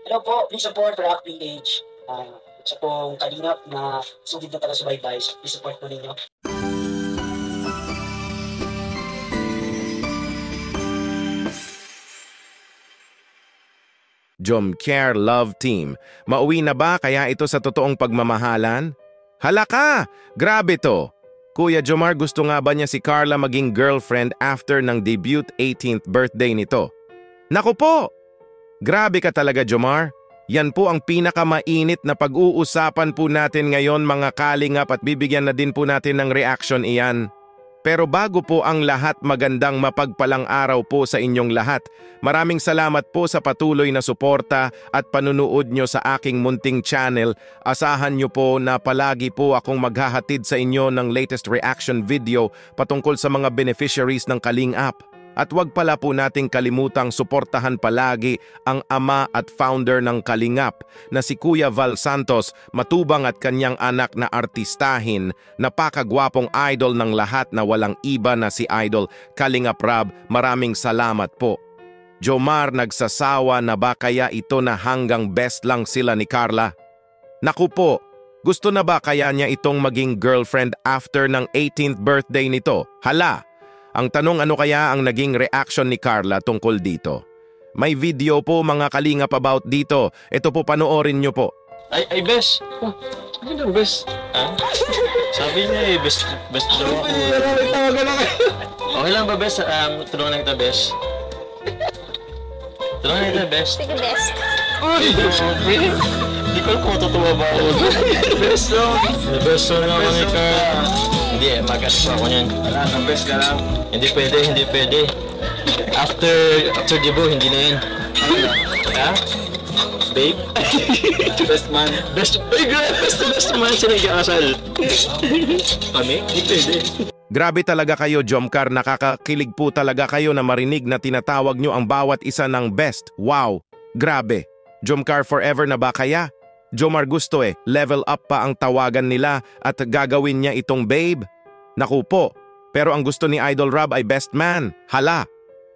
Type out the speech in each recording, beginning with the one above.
Hello po, please support Rock PH. Sa pong kalingap na sugid na taga-subaybay. Please support po ninyo. Jomcar Love Team. Mauwi na ba kaya ito sa totoong pagmamahalan? Hala ka! Grabe to! Kuya Jomar, gusto nga ba niya si Carla maging girlfriend after ng debut 18th birthday nito? Naku po! Grabe ka talaga, Jomar. Yan po ang pinakamainit na pag-uusapan po natin ngayon mga kalingap at bibigyan na din po natin ng reaction iyan. Pero bago po ang lahat, magandang mapagpalang araw po sa inyong lahat. Maraming salamat po sa patuloy na suporta at panunood nyo sa aking munting channel. Asahan nyo po na palagi po akong maghahatid sa inyo ng latest reaction video patungkol sa mga beneficiaries ng Kaling App. At wag pala po nating kalimutang suportahan palagi ang ama at founder ng Kalingap na si Kuya Val Santos, matubang at kanyang anak na artistahin, napakagwapong idol ng lahat na walang iba na si Idol Kalingap Rab. Maraming salamat po. Jomar, nagsasawa na ba kaya ito na hanggang best lang sila ni Carla? Naku po, gusto na ba kaya niya itong maging girlfriend after ng 18th birthday nito? Hala! Ang tanong, ano kaya ang naging reaction ni Carla tungkol dito? May video po mga kalingap about dito. Ito po, panoorin nyo po. Ay, best. Oh, ano lang, best? Ha? Sabi niya best daw ako. Okay lang ba, best? Tulungan na kita, best. Tulungan na kita, best. Sige, best. Uy, hindi ko alam kung matutuwa ba ako. Best, no? Best, no naman ni Carla. Hindi, mag-ask ako niyan. Wala, best ka lang. Hindi pwede. After debut, hindi na yan. Ha? Babe? Best man. Best man siya nag-aasal. Kami? Hindi pwede. Grabe talaga kayo, Jomcar. Nakakakilig po talaga kayo na marinig na tinatawag nyo ang bawat isa ng best. Wow! Grabe. Jomcar forever na ba kaya? Jomar gusto level up pa ang tawagan nila at gagawin niya itong babe. Naku po, pero ang gusto ni Idol Rob ay best man. Hala!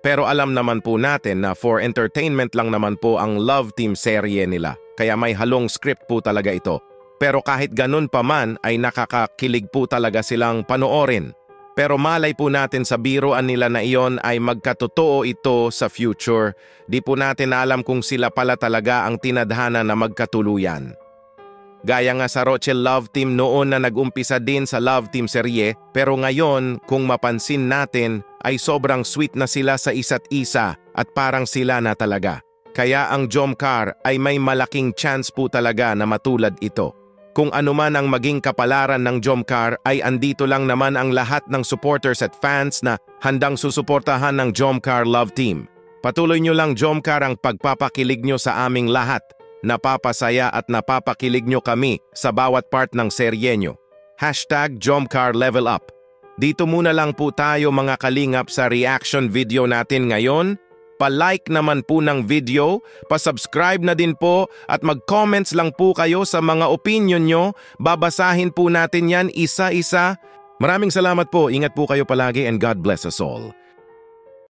Pero alam naman po natin na for entertainment lang naman po ang Love Team serye nila. Kaya may halong script po talaga ito. Pero kahit ganun pa man ay nakakakilig po talaga silang panoorin. Pero malay po natin sa biruan nila na iyon ay magkatotoo ito sa future. Di po natin alam kung sila pala talaga ang tinadhana na magkatuluyan. Gaya nga sa Rochelle Love Team noon na nag-umpisa din sa Love Team serye, pero ngayon kung mapansin natin ay sobrang sweet na sila sa isa't isa at parang sila na talaga. Kaya ang Jomcar ay may malaking chance po talaga na matulad ito. Kung anuman ang maging kapalaran ng Jomcar ay andito lang naman ang lahat ng supporters at fans na handang susuportahan ng Jomcar Love Team. Patuloy nyo lang Jomcar ang pagpapakilig nyo sa aming lahat. Napapasaya at napapakilig nyo kami sa bawat part ng serye nyo. #JomcarLevelUp. Dito muna lang po tayo mga kalingap sa reaction video natin ngayon. Pa-like naman po ng video, pa-subscribe na din po at mag-comments lang po kayo sa mga opinion nyo. Babasahin po natin yan isa-isa. Maraming salamat po, ingat po kayo palagi and God bless us all.